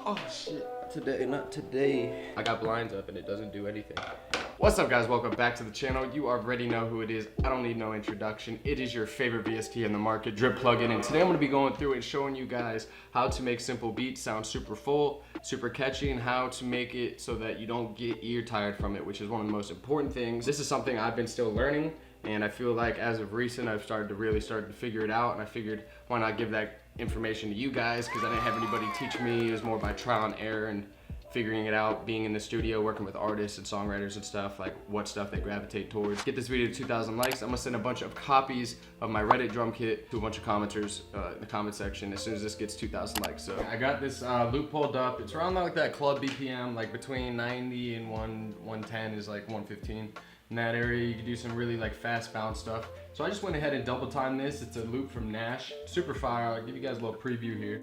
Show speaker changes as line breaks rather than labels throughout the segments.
Oh shit, today, not today. I got blinds up and it doesn't do anything. What's up guys, welcome back to the channel. You already know who it is. I don't need no introduction. It is your favorite VST in the market, Drip Plugin, and today I'm gonna be going through and showing you guys how to make simple beats sound super full, super catchy, and how to make it so that you don't get ear tired from it, which is one of the most important things. This is something I've been still learning, and I feel like as of recent, I've started to figure it out, and I figured why not give that information to you guys, because I didn't have anybody teach me. It was more by trial and error and figuring it out, being in the studio, working with artists and songwriters and stuff, like what stuff they gravitate towards. Get this video to 2,000 likes. I'm gonna send a bunch of copies of my Reddit drum kit to a bunch of commenters in the comment section as soon as this gets 2,000 likes. So I got this loop pulled up. It's around like that club BPM, like between 90 and 110 is like 115. In that area, you can do some really like fast bounce stuff. So I just went ahead and double timed this. It's a loop from Nash, super fire. I'll give you guys a little preview here.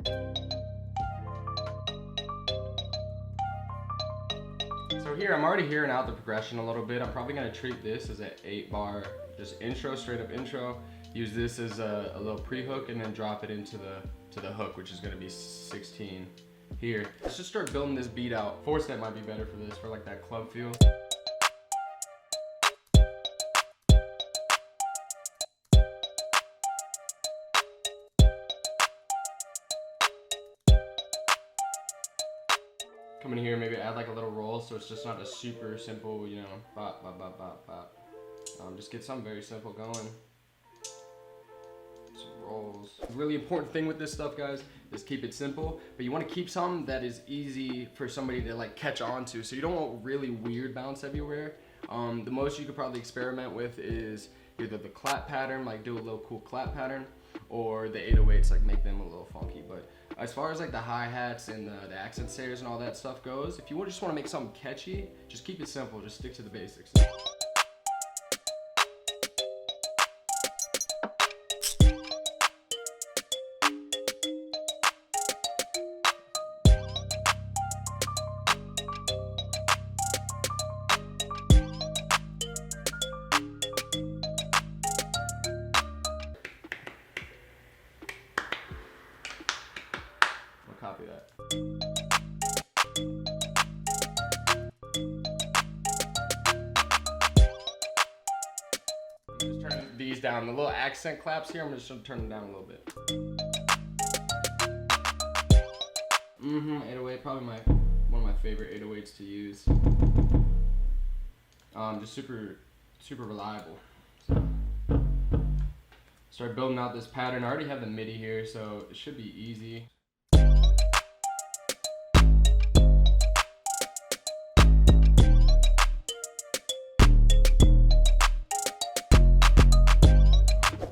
So here, I'm already hearing out the progression a little bit. I'm probably gonna treat this as an 8-bar, just intro, straight up intro. Use this as a little pre-hook and then drop it into the hook, which is gonna be 16 here. Let's just start building this beat out. 4-step might be better for this, for like that club feel. Come in here, maybe add like a little roll so it's just not a super simple, you know, bop, bop, bop, bop, bop. Just get something very simple going. Some rolls. The really important thing with this stuff, guys, is keep it simple, but you want to keep something that is easy for somebody to like catch on to. So you don't want really weird bounce everywhere. The most you could probably experiment with is either the clap pattern, like do a little cool clap pattern, or the 808s, like make them a little funky. But as far as like the hi-hats and the accent stayers and all that stuff goes, if you just want to make something catchy, just keep it simple, just stick to the basics. Copy that. I'm just turning these down. The little accent claps here, I'm just gonna turn them down a little bit. 808, probably one of my favorite 808s to use. Just super reliable. So, start building out this pattern. I already have the MIDI here, so it should be easy.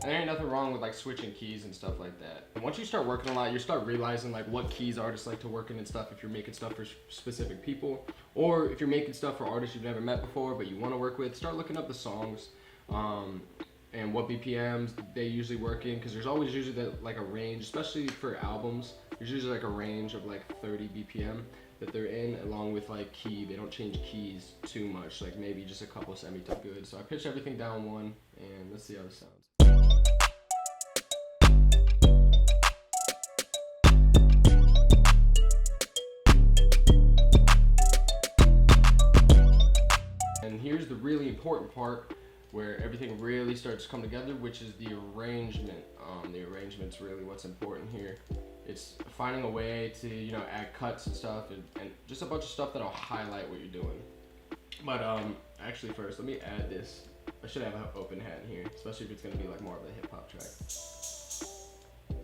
There ain't nothing wrong with like switching keys and stuff like that. And once you start working a lot, you start realizing like what keys artists like to work in and stuff, if you're making stuff for specific people, or if you're making stuff for artists you've never met before but you want to work with. Start looking up the songs and what BPMs they usually work in, because there's always usually like a range, especially for albums. There's usually like a range of like 30 BPM that they're in, along with like key. They don't change keys too much, like maybe just a couple semitone good. So I pitched everything down one, and let's see how this sounds. And here's the really important part where everything really starts to come together, which is the arrangement. The arrangement's really what's important here. It's finding a way to, you know, add cuts and stuff, and just a bunch of stuff that'll highlight what you're doing. But actually first, let me add this. I should have an open hat in here, especially if it's gonna be like more of a hip hop track.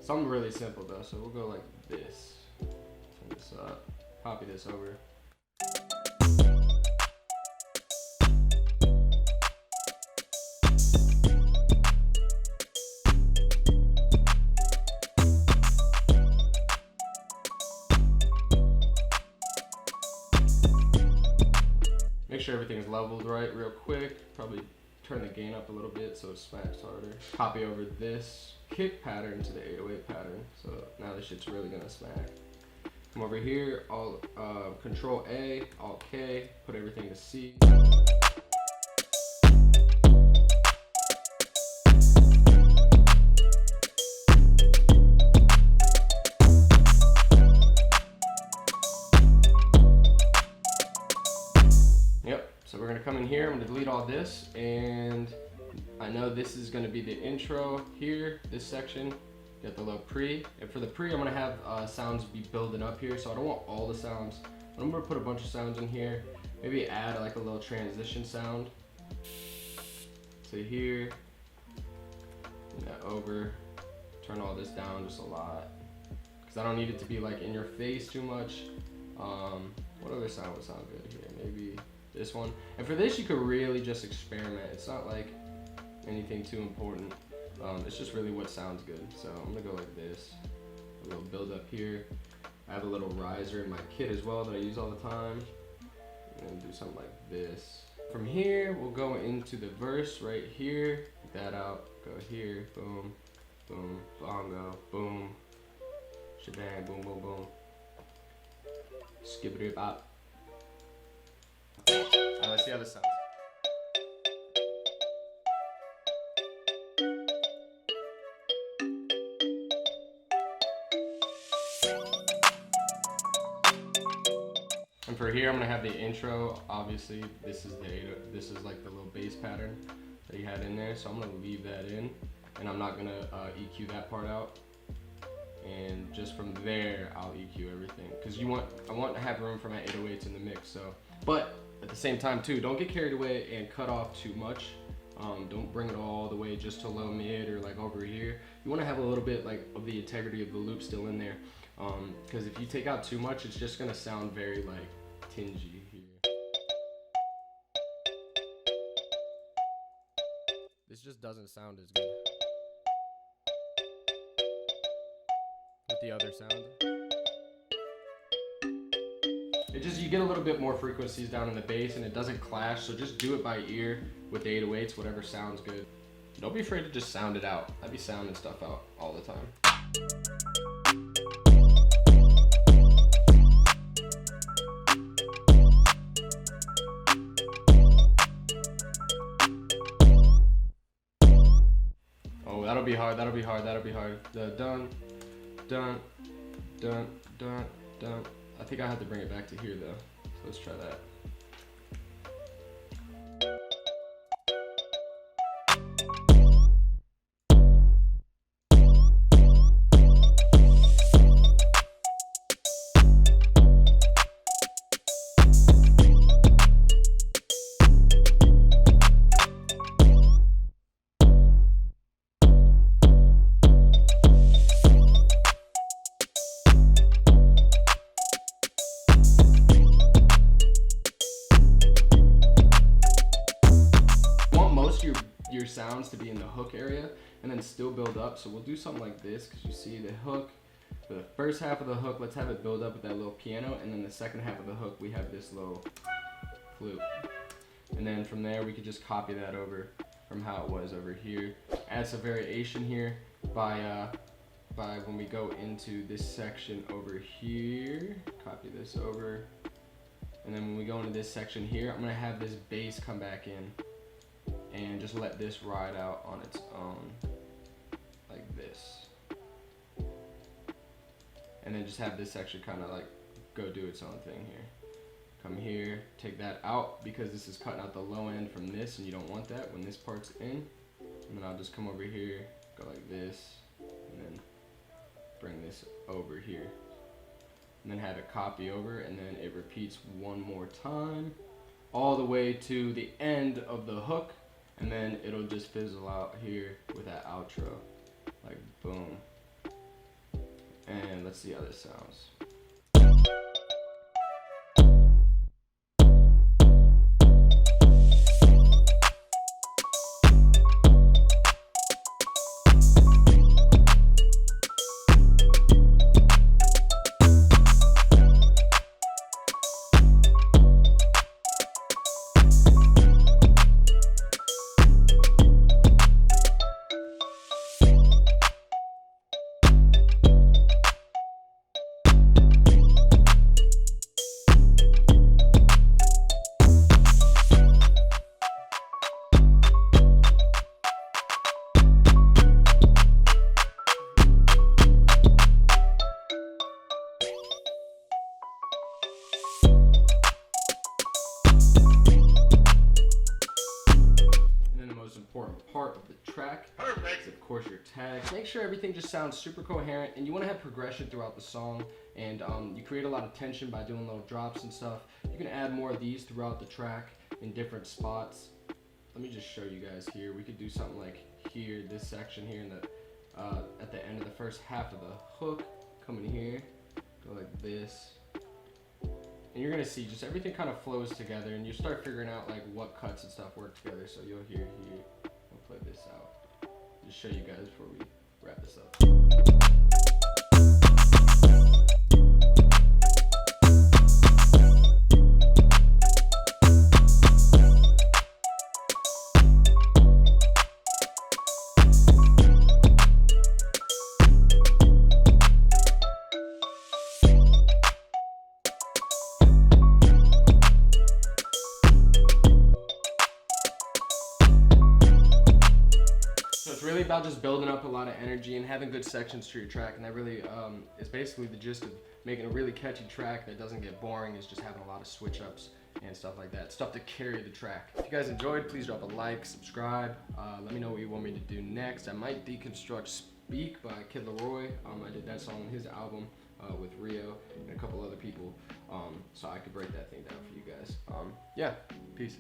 Something really simple though, so we'll go like this. Turn this up, copy this over. Make sure everything's leveled right real quick. Probably turn the gain up a little bit so it smacks harder. Copy over this kick pattern to the 808 pattern. So now this shit's really gonna smack. Come over here, Control A, Alt K, put everything to C. come in here, I'm gonna delete all this, and I know this is gonna be the intro here, this section. Get the little pre, and for the pre, I'm gonna have sounds be building up here, so I don't want all the sounds. I'm gonna put a bunch of sounds in here, maybe add like a little transition sound to here, and that over, turn all this down just a lot, because I don't need it to be like in your face too much. What other sound would sound good here? Maybe this one. And for this, you could really just experiment. It's not like anything too important. It's just really what sounds good. So I'm gonna go like this, a little build up here. I have a little riser in my kit as well that I use all the time. And do something like this. From here, we'll go into the verse right here. Get that out, go here, boom, boom, bongo, boom, shebang, boom, boom, boom. Skip it up. Alright, let's see how this sounds. And for here, I'm gonna have the intro. Obviously, this is like the little bass pattern that he had in there. So I'm gonna leave that in, and I'm not gonna EQ that part out. And just from there, I'll EQ everything, because I want to have room for my 808s in the mix. So, but at the same time too, don't get carried away and cut off too much. Don't bring it all the way just to low mid or like over here. You want to have a little bit like of the integrity of the loop still in there, because if you take out too much, it's just gonna sound very like tingy here. This just doesn't sound as good with the other sound. It just, you get a little bit more frequencies down in the bass and it doesn't clash, so just do it by ear with the 808s, whatever sounds good. Don't be afraid to just sound it out. I be sounding stuff out all the time. Oh, that'll be hard, that'll be hard, that'll be hard. The dun, dun, dun, dun, dun. I think I have to bring it back to here though. So let's try that. Your sounds to be in the hook area and then still build up. So we'll do something like this, because you see the hook, for the first half of the hook, let's have it build up with that little piano, and then the second half of the hook we have this little flute, and then from there we could just copy that over from how it was over here. Add some variation here by when we go into this section over here, copy this over, and then when we go into this section here, I'm gonna have this bass come back in and just let this ride out on its own, like this. And then just have this section kind of like go do its own thing here. Come here, take that out, because this is cutting out the low end from this, and you don't want that when this part's in. And then I'll just come over here, go like this, and then bring this over here. And then have it copy over, and then it repeats one more time, all the way to the end of the hook. And then it'll just fizzle out here with that outro, like boom. And let's see how this sounds. breaks, of course your tags. Make sure everything just sounds super coherent, and you want to have progression throughout the song, and you create a lot of tension by doing little drops and stuff. You can add more of these throughout the track in different spots. Let me just show you guys here. We could do something like here, this section here in the at the end of the first half of the hook, come in here, go like this, and you're gonna see just everything kind of flows together, and you start figuring out like what cuts and stuff work together. So you'll hear here, I'll play this out, just show you guys before we wrap this up. So it's really about just building up a lot of energy and having good sections to your track, and that really is basically the gist of making a really catchy track that doesn't get boring, is just having a lot of switch ups and stuff like that, stuff to carry the track. If you guys enjoyed, please drop a like, subscribe, let me know what you want me to do next. I might deconstruct Speak by LAROI. I did that song on his album with Rio and a couple other people, so I could break that thing down for you guys. Yeah, peace.